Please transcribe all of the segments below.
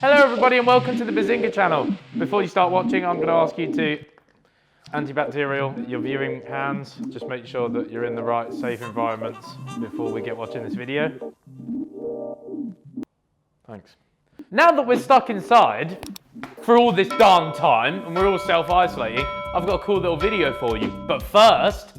Hello everybody and welcome to the Behzinga channel. Before you start watching, I'm going to ask you to antibacterial your viewing hands. Just make sure that you're in the right safe environments before we get watching this video. Thanks. Now that we're stuck inside for all this darn time and we're all self-isolating, I've got a cool little video for you. But first,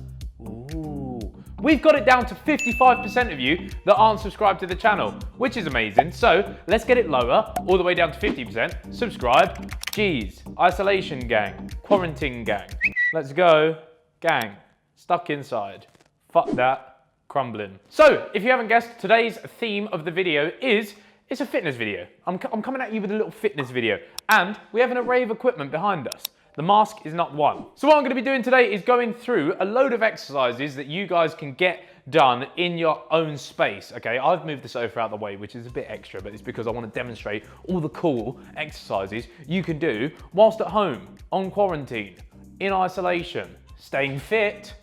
we've got it down to 55% of you that aren't subscribed to the channel, which is amazing. So let's get it lower, all the way down to 50%. Subscribe. Geez, isolation gang, quarantine gang. Let's go, gang. Stuck inside. Fuck that, crumbling. So if you haven't guessed, today's theme of the video is, it's a fitness video. I'm coming at you with a little fitness video. And we have an array of equipment behind us. The mask is not one. So what I'm going to be doing today is going through a load of exercises that you guys can get done in your own space, okay? I've moved the sofa out of the way, which is a bit extra, but it's because I want to demonstrate all the cool exercises you can do whilst at home, on quarantine, in isolation, staying fit,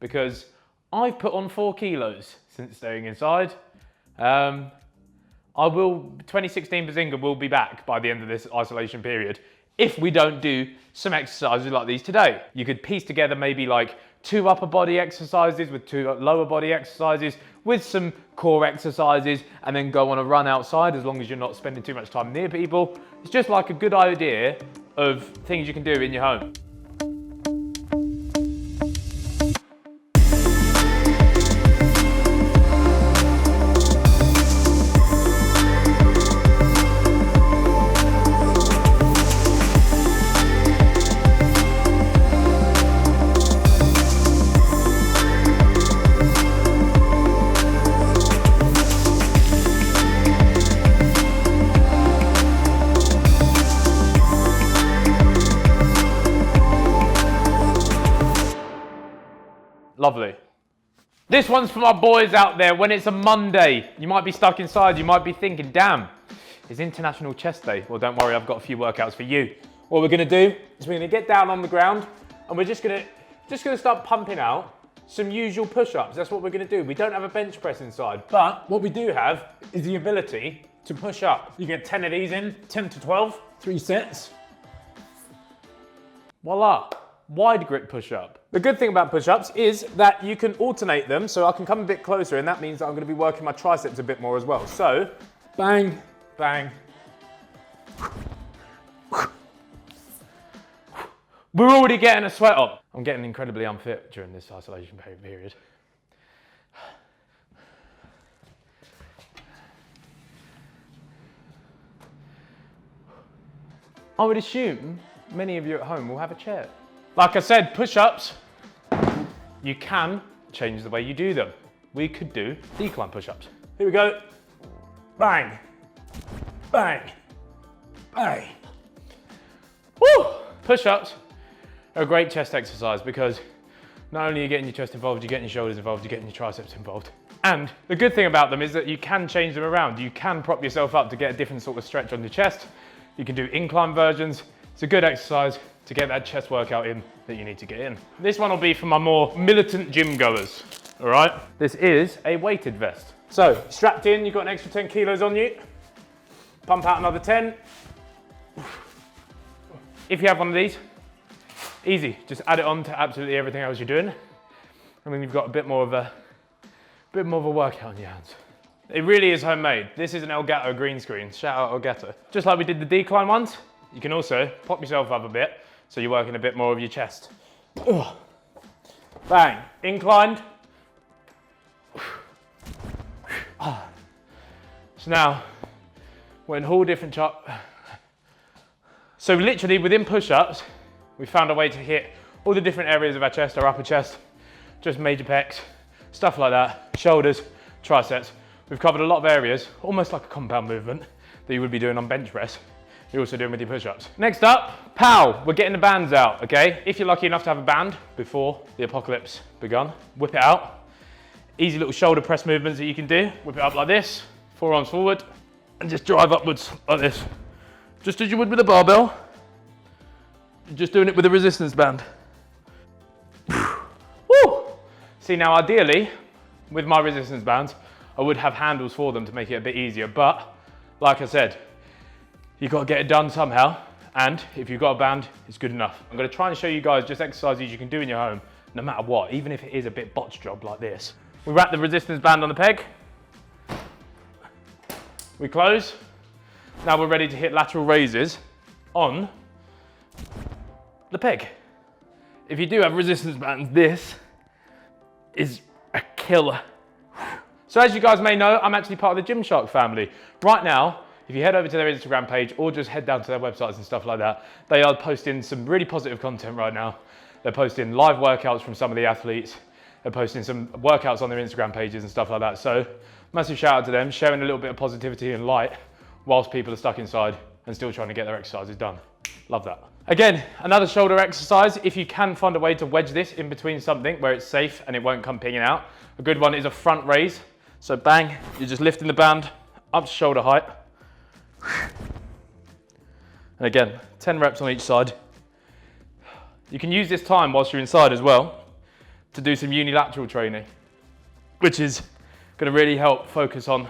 because I've put on 4 kilos since staying inside. 2016 Behzinga will be back by the end of this isolation period if we don't do some exercises like these today. You could piece together maybe like 2 upper body exercises with 2 lower body exercises with some core exercises and then go on a run outside as long as you're not spending too much time near people. It's just like a good idea of things you can do in your home. Lovely. This one's for my boys out there. When it's a Monday, you might be stuck inside, you might be thinking, damn, it's International Chest Day. Well, don't worry, I've got a few workouts for you. What we're gonna do is we're gonna get down on the ground and we're just gonna start pumping out some usual push-ups. That's what we're gonna do. We don't have a bench press inside, but what we do have is the ability to push up. You get 10 of these in, 10 to 12, 3 sets. Voila. Wide grip push-up. The good thing about push-ups is that you can alternate them, so I can come a bit closer, and that means that I'm going to be working my triceps a bit more as well. So, bang, bang. We're already getting a sweat on. I'm getting incredibly unfit during this isolation period. I would assume many of you at home will have a chair. Like I said, push-ups, you can change the way you do them. We could do decline push-ups. Here we go. Bang, bang, bang. Woo! Push-ups are a great chest exercise because not only are you getting your chest involved, you're getting your shoulders involved, you're getting your triceps involved. And the good thing about them is that you can change them around. You can prop yourself up to get a different sort of stretch on your chest. You can do incline versions. It's a good exercise to get that chest workout in that you need to get in. This one will be for my more militant gym goers, all right? This is a weighted vest. So, strapped in, you've got an extra 10 kilos on you. Pump out another 10. If you have one of these, easy, just add it on to absolutely everything else you're doing. And then you've got a bit more of a workout on your hands. It really is homemade. This is an Elgato green screen, shout out Elgato. Just like we did the decline ones, you can also pop yourself up a bit so you're working a bit more of your chest. Ugh. Bang, inclined. So now, we're in all different So literally within push-ups, we found a way to hit all the different areas of our chest, our upper chest, just major pecs, stuff like that, shoulders, triceps. We've covered a lot of areas, almost like a compound movement that you would be doing on bench press. You're also doing with your push-ups. Next up, pow, we're getting the bands out, okay? If you're lucky enough to have a band before the apocalypse begun, whip it out. Easy little shoulder press movements that you can do. Whip it up like this, forearms forward, and just drive upwards like this. Just as you would with a barbell. You're just doing it with a resistance band. Woo! See, now ideally, with my resistance bands, I would have handles for them to make it a bit easier, but like I said, You've got to get it done somehow. And if you've got a band, it's good enough. I'm going to try and show you guys just exercises you can do in your home, no matter what, even if it is a bit botched job like this. We wrap the resistance band on the peg. We close. Now we're ready to hit lateral raises on the peg. If you do have resistance bands, this is a killer. So as you guys may know, I'm actually part of the Gymshark family. Right now, if you head over to their Instagram page or just head down to their websites and stuff like that, they are posting some really positive content right now. They're posting live workouts from some of the athletes. They're posting some workouts on their Instagram pages and stuff like that. So massive shout out to them, sharing a little bit of positivity and light whilst people are stuck inside and still trying to get their exercises done. Love that. Again, another shoulder exercise. If you can find a way to wedge this in between something where it's safe and it won't come pinging out. A good one is a front raise. So bang, you're just lifting the band up to shoulder height. And again, 10 reps on each side. You can use this time whilst you're inside as well to do some unilateral training, which is going to really help focus on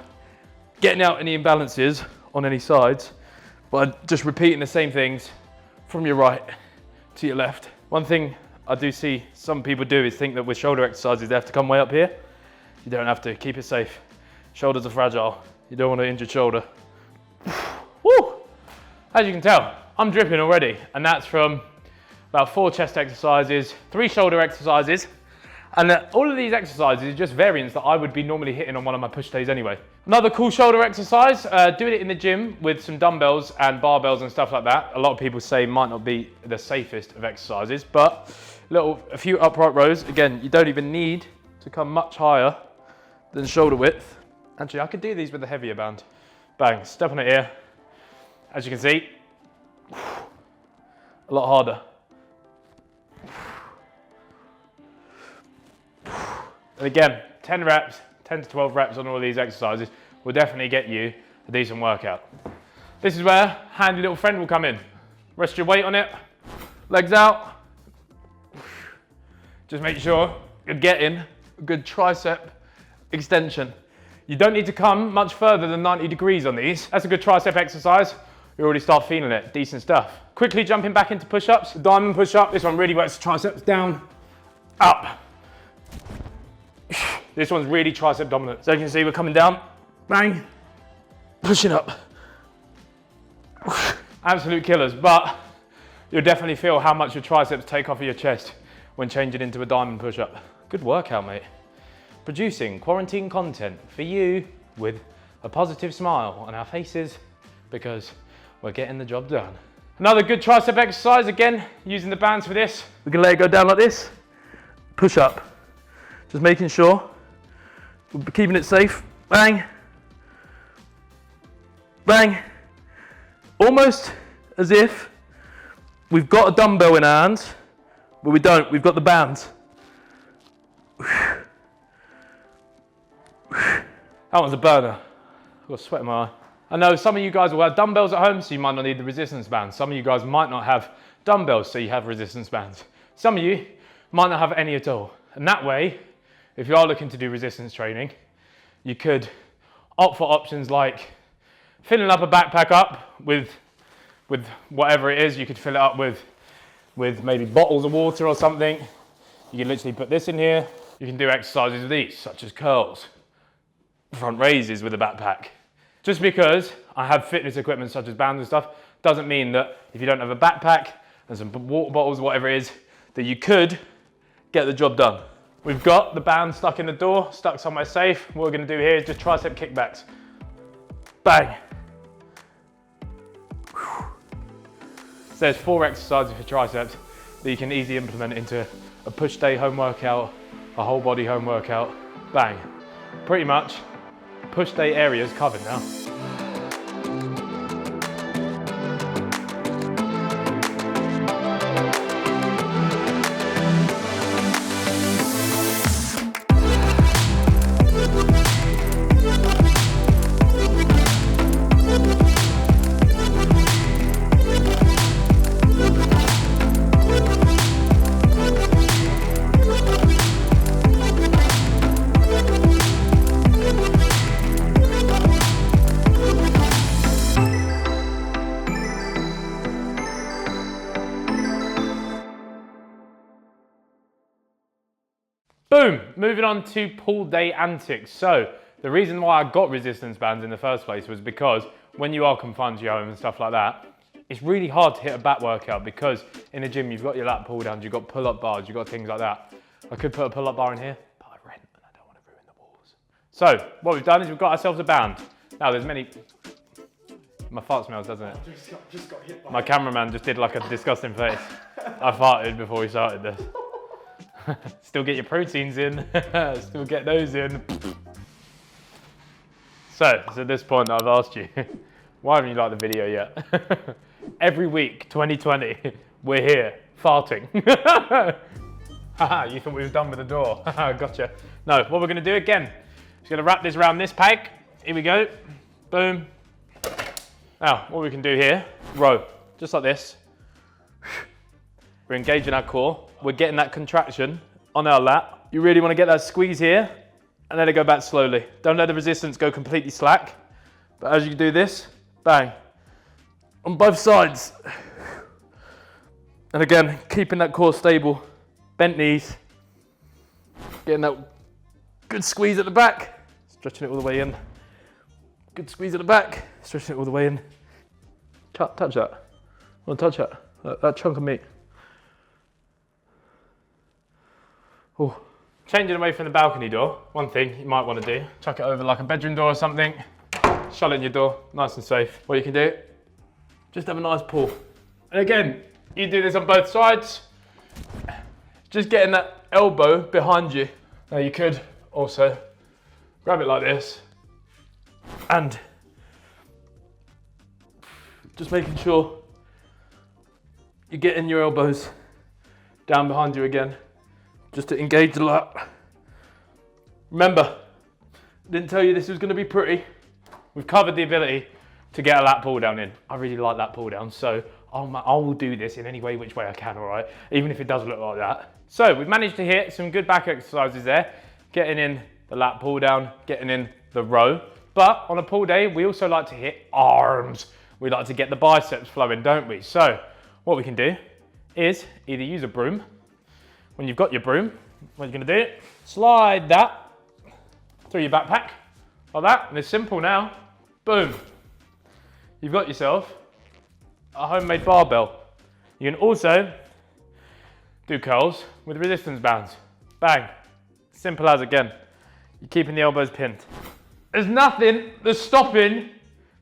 getting out any imbalances on any sides by just repeating the same things from your right to your left. One thing I do see some people do is think that with shoulder exercises they have to come way up here. You don't have to. Keep it safe. Shoulders are fragile. You don't want an injured shoulder. Woo! As you can tell, I'm dripping already, and that's from about 4 chest exercises, 3 shoulder exercises, and all of these exercises are just variants that I would be normally hitting on one of my push days anyway. Another cool shoulder exercise, doing it in the gym with some dumbbells and barbells and stuff like that. A lot of people say might not be the safest of exercises, but a few upright rows. Again, you don't even need to come much higher than shoulder width. Actually, I could do these with a heavier band. Bang, step on it here. As you can see, a lot harder. And again, 10 reps, 10 to 12 reps on all of these exercises will definitely get you a decent workout. This is where handy little friend will come in. Rest your weight on it, legs out. Just make sure you're getting a good tricep extension. You don't need to come much further than 90 degrees on these. That's a good tricep exercise. You already start feeling it, decent stuff. Quickly jumping back into push-ups. Diamond push-up, this one really works the triceps, down, up. This one's really tricep dominant. So you can see we're coming down, bang, pushing up. Absolute killers, but you'll definitely feel how much your triceps take off of your chest when changing into a diamond push-up. Good workout, mate. Producing quarantine content for you with a positive smile on our faces because we're getting the job done. Another good tricep exercise, again, using the bands for this. We can let it go down like this, push up. Just making sure we're keeping it safe. Bang, bang. Almost as if we've got a dumbbell in our hands, but we don't, we've got the bands. That one's a burner. I've got sweat in my eye. I know some of you guys will have dumbbells at home, so you might not need the resistance bands. Some of you guys might not have dumbbells, so you have resistance bands. Some of you might not have any at all. And that way, if you are looking to do resistance training, you could opt for options like filling up a backpack up with whatever it is. You could fill it up with maybe bottles of water or something. You can literally put this in here. You can do exercises with these, such as curls, front raises with a backpack. Just because I have fitness equipment such as bands and stuff, doesn't mean that if you don't have a backpack and some water bottles, whatever it is, that you could get the job done. We've got the band stuck in the door, stuck somewhere safe. What we're gonna do here is just tricep kickbacks. Bang. So there's 4 exercises for triceps that you can easily implement into a push day home workout, a whole body home workout. Bang. Pretty much push day areas covered now. Boom, moving on to pull day antics. So the reason why I got resistance bands in the first place was because when you are confined to your home and stuff like that, it's really hard to hit a back workout because in the gym, you've got your lat pull downs, you've got pull-up bars, you've got things like that. I could put a pull-up bar in here, but I rent and I don't want to ruin the walls. So what we've done is we've got ourselves a band. Now there's many, my fart smells, doesn't it? Just got hit by My cameraman just did like a disgusting face. I farted before we started this. Still get your proteins in, still get those in. So it's at this point that I've asked you, why haven't you liked the video yet? Every week, 2020, we're here, farting. Haha, you thought we was done with the door. Gotcha. No, what we're gonna do again, just gonna wrap this around this peg. Here we go, boom. Now, what we can do here, row, just like this. We're engaging our core. We're getting that contraction on our lat. You really want to get that squeeze here and let it go back slowly. Don't let the resistance go completely slack. But as you do this, bang, on both sides. And again, keeping that core stable, bent knees, getting that good squeeze at the back, stretching it all the way in. Good squeeze at the back, stretching it all the way in. Touch that. I want to touch that, that chunk of meat. Ooh. Changing away from the balcony door, one thing you might want to do, chuck it over like a bedroom door or something, shut it in your door, nice and safe. What you can do, just have a nice pull. And again, you do this on both sides, just getting that elbow behind you. Now you could also grab it like this and just making sure you're getting your elbows down behind you again, just to engage the lat. Remember, I didn't tell you this was going to be pretty. We've covered the ability to get a lat pull down in. I really like lat pull down, so I will do this in any way which way I can, all right? Even if it does look like that. So we've managed to hit some good back exercises there, getting in the lat pull down, getting in the row. But on a pull day, we also like to hit arms. We like to get the biceps flowing, don't we? So what we can do is either use a broom. When you've got your broom, what you're gonna do, slide that through your backpack, like that, and it's simple now. Boom. You've got yourself a homemade barbell. You can also do curls with resistance bands. Bang. Simple as, again. You're keeping the elbows pinned. There's nothing that's stopping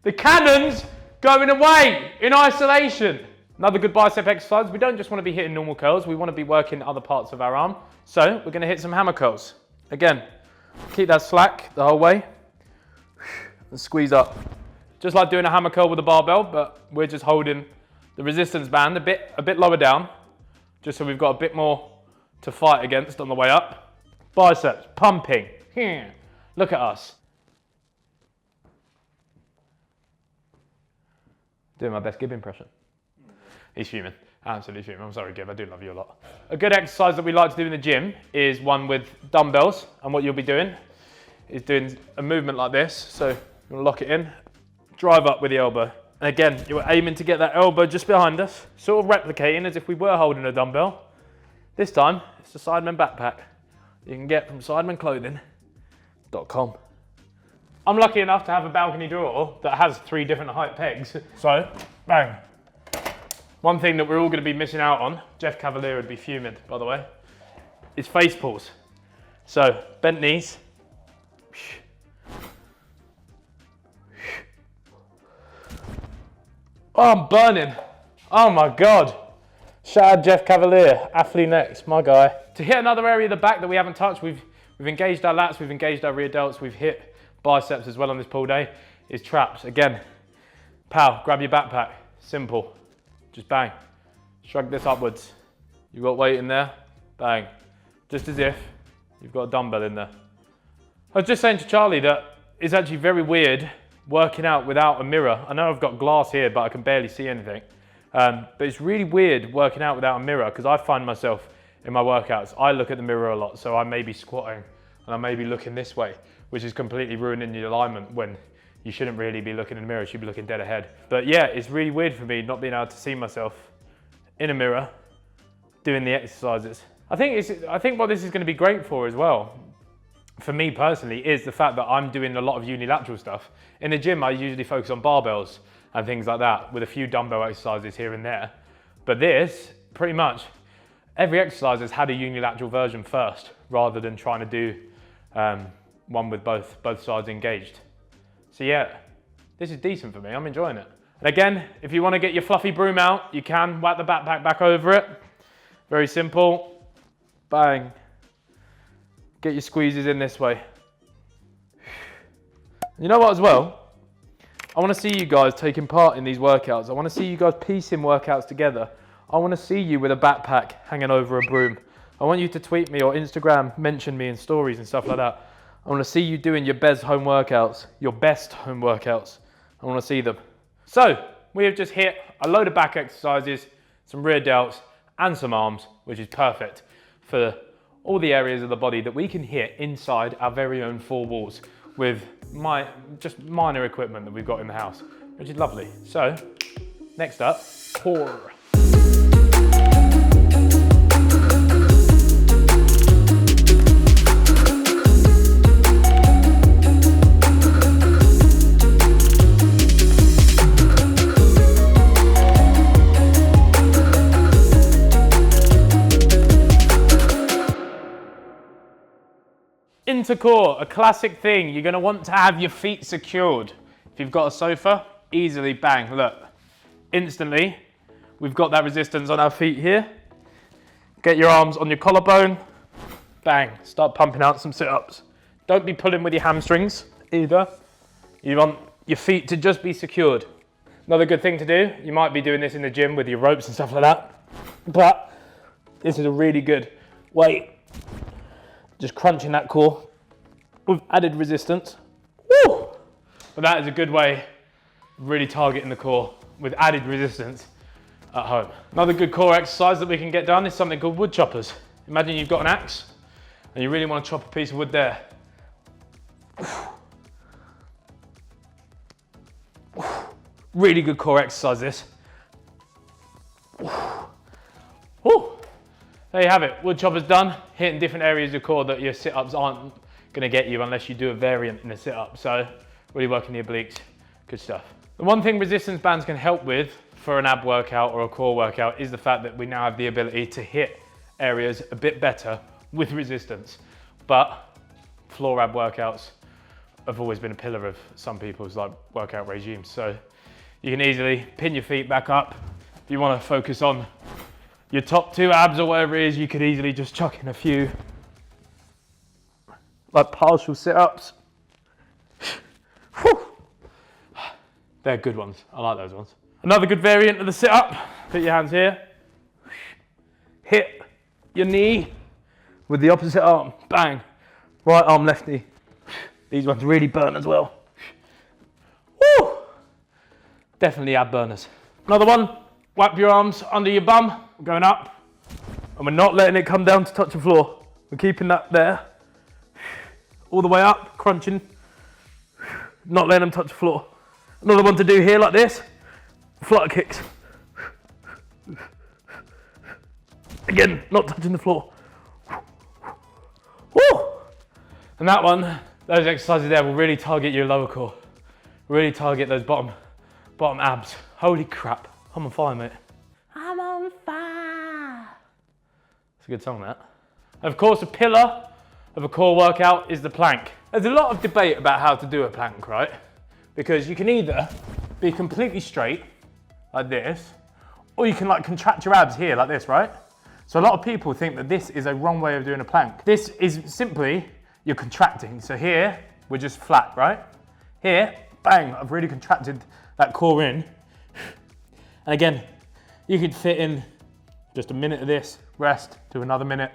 the cannons going away in isolation. Another good bicep exercise, we don't just want to be hitting normal curls, we want to be working other parts of our arm. So we're going to hit some hammer curls. Again, keep that slack the whole way and squeeze up. Just like doing a hammer curl with a barbell, but we're just holding the resistance band a bit lower down, just so we've got a bit more to fight against on the way up. Biceps pumping. Look at us. Doing my best Gib impression. He's fuming, absolutely fuming. I'm sorry, Gib, I do love you a lot. A good exercise that we like to do in the gym is one with dumbbells, and what you'll be doing is doing a movement like this. So you're gonna lock it in, drive up with the elbow. And again, you're aiming to get that elbow just behind us, sort of replicating as if we were holding a dumbbell. This time, it's a Sidemen backpack you can get from sidemenclothing.com. I'm lucky enough to have a balcony door that has 3 different height pegs. So, bang. One thing that we're all going to be missing out on, Jeff Cavalier would be fuming, by the way, is face pulls. So, bent knees. Oh, I'm burning. Oh my God. Shout out Jeff Cavalier, athlete next, my guy. To hit another area of the back that we haven't touched, we've engaged our lats, we've engaged our rear delts, we've hit biceps as well on this pull day, is traps. Again, pow, grab your backpack, simple. Just bang, shrug this upwards. You've got weight in there, bang. Just as if you've got a dumbbell in there. I was just saying to Charlie that it's actually very weird working out without a mirror. I know I've got glass here, but I can barely see anything. But it's really weird working out without a mirror because I find myself in my workouts, I look at the mirror a lot. So I may be squatting and I may be looking this way, which is completely ruining the alignment when you shouldn't really be looking in the mirror, you should be looking dead ahead. But yeah, it's really weird for me not being able to see myself in a mirror doing the exercises. I think what this is going to be great for as well, for me personally, is the fact that I'm doing a lot of unilateral stuff. In the gym, I usually focus on barbells and things like that, with a few dumbbell exercises here and there. But this, pretty much, every exercise has had a unilateral version first, rather than trying to do one with both sides engaged. So yeah, this is decent for me, I'm enjoying it. And again, if you want to get your fluffy broom out, you can whack the backpack back over it. Very simple. Bang. Get your squeezes in this way. You know what as well? I want to see you guys taking part in these workouts. I want to see you guys piecing workouts together. I want to see you with a backpack hanging over a broom. I want you to tweet me or Instagram, mention me in stories and stuff like that. I want to see you doing your best home workouts, your best home workouts. I want to see them. So, we have just hit a load of back exercises, some rear delts, and some arms, which is perfect for all the areas of the body that we can hit inside our very own four walls with just minor equipment that we've got in the house, which is lovely. So, next up, core. Into core, a classic thing. You're going to want to have your feet secured. If you've got a sofa, easily bang, look. Instantly, we've got that resistance on our feet here. Get your arms on your collarbone, bang, start pumping out some sit-ups. Don't be pulling with your hamstrings either. You want your feet to just be secured. Another good thing to do, you might be doing this in the gym with your ropes and stuff like that, but this is a really good way. Just crunching that core with added resistance. Woo! But that is a good way of really targeting the core with added resistance at home. Another good core exercise that we can get done is something called wood choppers. Imagine you've got an axe and you really want to chop a piece of wood there. Really good core exercise this. Woo! There you have it, wood choppers done, hitting different areas of the core that your sit-ups aren't gonna get you unless you do a variant in the sit-up. So really working the obliques, good stuff. The one thing resistance bands can help with for an ab workout or a core workout is the fact that we now have the ability to hit areas a bit better with resistance. But floor ab workouts have always been a pillar of some people's workout regimes. So you can easily pin your feet back up. If you wanna focus on your top two abs or whatever it is, you could easily just chuck in a few partial sit-ups. They're good ones, I like those ones. Another good variant of the sit-up, put your hands here, hit your knee with the opposite arm, bang, right arm, left knee. These ones really burn as well. Woo! Definitely ab burners. Another one, wrap your arms under your bum, going up, and we're not letting it come down to touch the floor. We're keeping that there, all the way up, crunching, not letting them touch the floor. Another one to do here like this, flutter kicks. Again, not touching the floor. Woo! And that one, those exercises there will really target your lower core, really target those bottom abs. Holy crap, I'm on fire, mate. I'm on fire. It's a good song, that. Of course, a pillar of a core workout is the plank. There's a lot of debate about how to do a plank, right? Because you can either be completely straight, like this, or you can contract your abs here, like this, right? So a lot of people think that this is a wrong way of doing a plank. This is simply, you're contracting. So here, we're just flat, right? Here, bang, I've really contracted that core in. And again, you could fit in just a minute of this, rest, do another minute,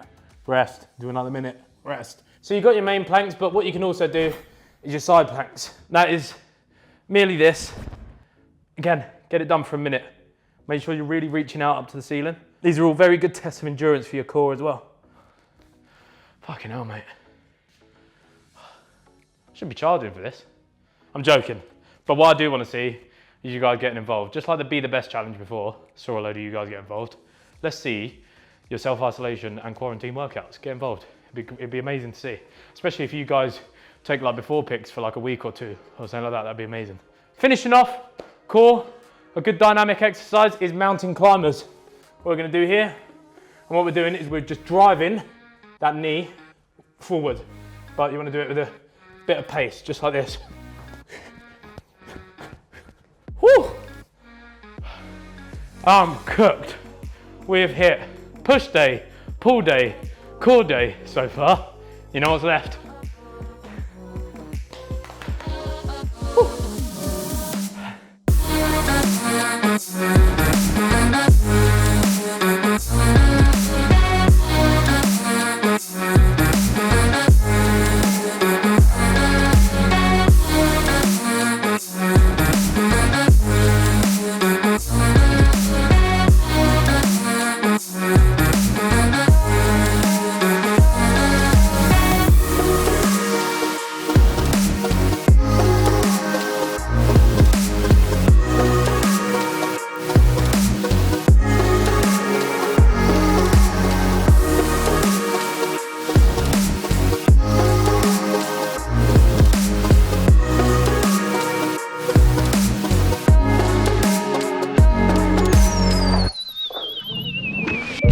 rest, do another minute, rest. So you've got your main planks, but what you can also do is your side planks. That is merely this. Again, get it done for a minute. Make sure you're really reaching out up to the ceiling. These are all very good tests of endurance for your core as well. Fucking hell, mate. Shouldn't be charging for this. I'm joking. But what I do want to see is you guys getting involved. Just like the Be the Best challenge before, saw a load of you guys get involved. Let's see your self-isolation and quarantine workouts. Get involved. It'd be amazing to see. Especially if you guys take like before pics for like a week or two or something like that, that'd be amazing. Finishing off, core, a good dynamic exercise is mountain climbers. What we're gonna do here, and what we're doing is we're just driving that knee forward. But you wanna do it with a bit of pace, just like this. Whew! I'm cooked. We have hit push day, pull day, core day so far. You know what's left?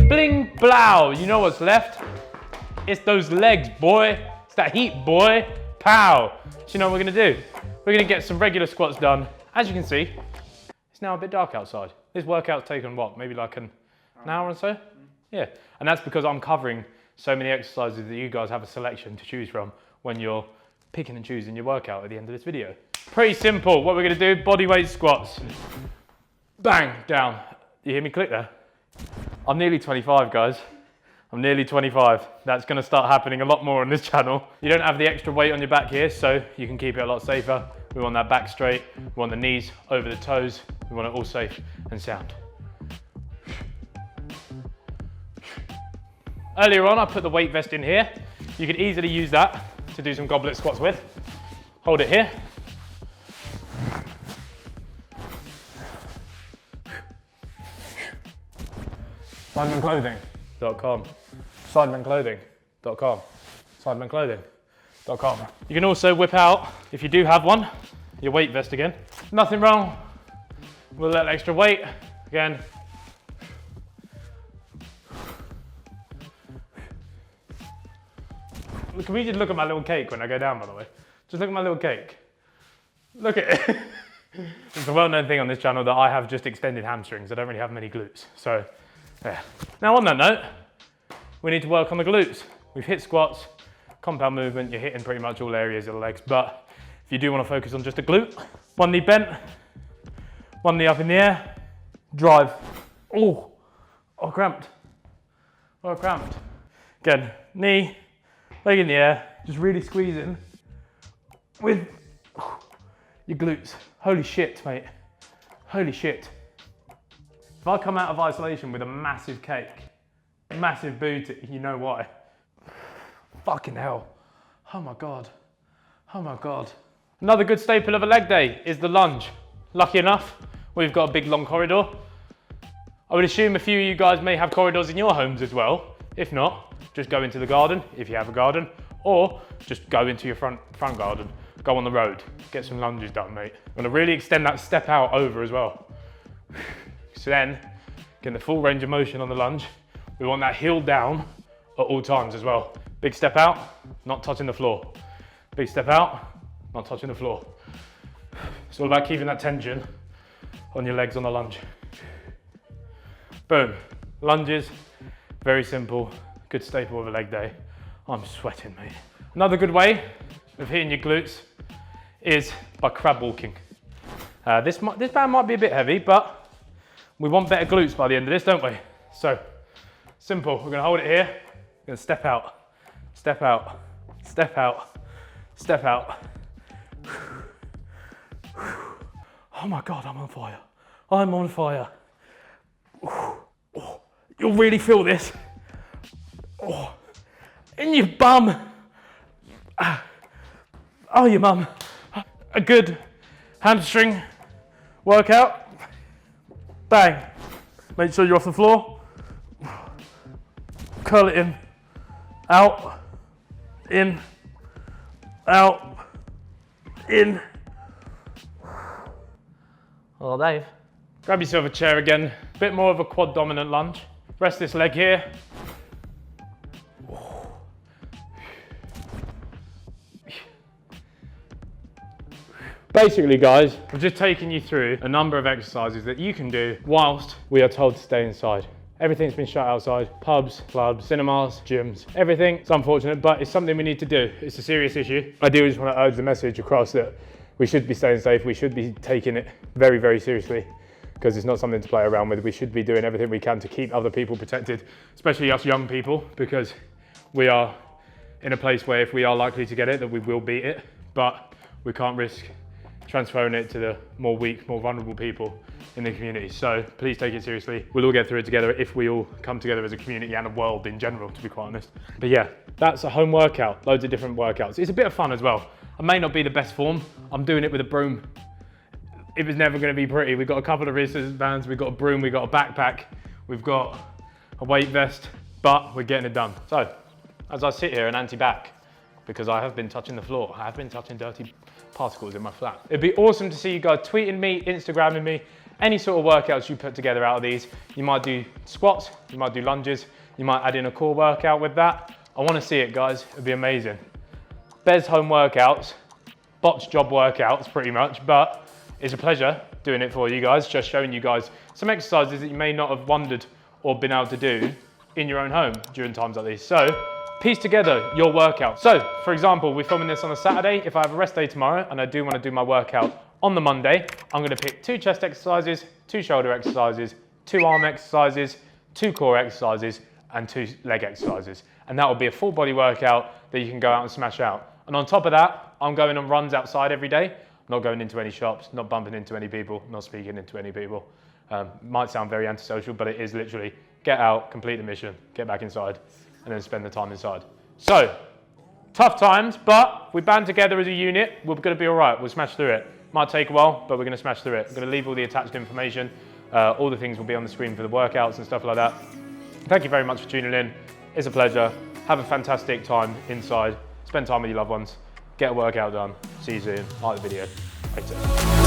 Bling blow, you know what's left? It's those legs, boy. It's that heat, boy. Pow. So you know what we're gonna do? We're gonna get some regular squats done. As you can see, it's now a bit dark outside. This workout's taken what, maybe like an hour or so? Yeah, and that's because I'm covering so many exercises that you guys have a selection to choose from when you're picking and choosing your workout at the end of this video. Pretty simple. What we're gonna do, body weight squats. Bang, down. You hear me click there? I'm nearly 25, guys. I'm nearly 25. That's gonna start happening a lot more on this channel. You don't have the extra weight on your back here, so you can keep it a lot safer. We want that back straight. We want the knees over the toes. We want it all safe and sound. Earlier on, I put the weight vest in here. You could easily use that to do some goblet squats with. Hold it here. SidemenClothing.com. SidemenClothing.com. SidemenClothing.com. You can also whip out, if you do have one, your weight vest again. Nothing wrong with that extra weight. Again. Can we just look at my little cake when I go down, by the way? Just look at my little cake. Look at it. It's a well-known thing on this channel that I have just extended hamstrings. I don't really have many glutes. So, yeah. Now on that note, we need to work on the glutes. We've hit squats, compound movement, you're hitting pretty much all areas of the legs, but if you do want to focus on just a glute, one knee bent, one knee up in the air, drive. Oh, cramped. Oh, cramped. Again, knee, leg in the air, just really squeezing with your glutes. Holy shit, mate. Holy shit. If I come out of isolation with a massive cake, massive booty, you know why. Fucking hell. Oh my God. Oh my God. Another good staple of a leg day is the lunge. Lucky enough, we've got a big long corridor. I would assume a few of you guys may have corridors in your homes as well. If not, just go into the garden, if you have a garden, or just go into your front garden. Go on the road, get some lunges done, mate. I'm gonna really extend that step out over as well. So then, getting the full range of motion on the lunge. We want that heel down at all times as well. Big step out, not touching the floor. Big step out, not touching the floor. It's all about keeping that tension on your legs on the lunge. Boom. Lunges, very simple, good staple of a leg day. I'm sweating, mate. Another good way of hitting your glutes is by crab walking. This band might be a bit heavy, but we want better glutes by the end of this, don't we? So, simple. We're gonna hold it here. We're gonna step out, step out, step out, step out. Oh my God, I'm on fire. I'm on fire. Oh, you'll really feel this. Oh, in your bum. Oh, your mum. A good hamstring workout. Bang. Make sure you're off the floor. curl it in, out, in, out, in. Oh, Dave. Grab yourself a chair again, a bit more of a quad dominant lunge. Rest this leg here. Basically, guys, I've just taken you through a number of exercises that you can do whilst we are told to stay inside. Everything's been shut outside, pubs, clubs, cinemas, gyms, everything. It's unfortunate, but it's something we need to do. It's a serious issue. I do just want to urge the message across that we should be staying safe. We should be taking it very, very seriously, because it's not something to play around with. We should be doing everything we can to keep other people protected, especially us young people, because we are in a place where if we are likely to get it, that we will beat it, but we can't risk transferring it to the more weak, more vulnerable people in the community. So please take it seriously. We'll all get through it together if we all come together as a community and a world in general, to be quite honest. But yeah, that's a home workout, loads of different workouts. It's a bit of fun as well. I may not be the best form. I'm doing it with a broom. It was never gonna be pretty. We've got a couple of resistance bands, we've got a broom, we've got a backpack, we've got a weight vest, but we're getting it done. So, as I sit here and anti-back, because I have been touching the floor, I have been touching dirty particles in my flat. It'd be awesome to see you guys tweeting me, Instagramming me, any sort of workouts you put together out of these. You might do squats, you might do lunges, you might add in a core workout with that. I wanna see it, guys, it'd be amazing. Bez home workouts, botch job workouts pretty much, but it's a pleasure doing it for you guys, just showing you guys some exercises that you may not have wondered or been able to do in your own home during times like these. So, piece together your workout. So, for example, we're filming this on a Saturday. If I have a rest day tomorrow and I do want to do my workout on the Monday, I'm going to pick 2 chest exercises, 2 shoulder exercises, 2 arm exercises, 2 core exercises, and 2 leg exercises. And that will be a full body workout that you can go out and smash out. And on top of that, I'm going on runs outside every day, not going into any shops, not bumping into any people, not speaking into any people. Might sound very antisocial, but it is literally get out, complete the mission, get back inside, and then spend the time inside. So, tough times, but we band together as a unit, we're gonna be all right, we'll smash through it. Might take a while, but we're gonna smash through it. I'm gonna leave all the attached information. All the things will be on the screen for the workouts and stuff like that. Thank you very much for tuning in. It's a pleasure. Have a fantastic time inside. Spend time with your loved ones. Get a workout done. See you soon. Like the video. Later.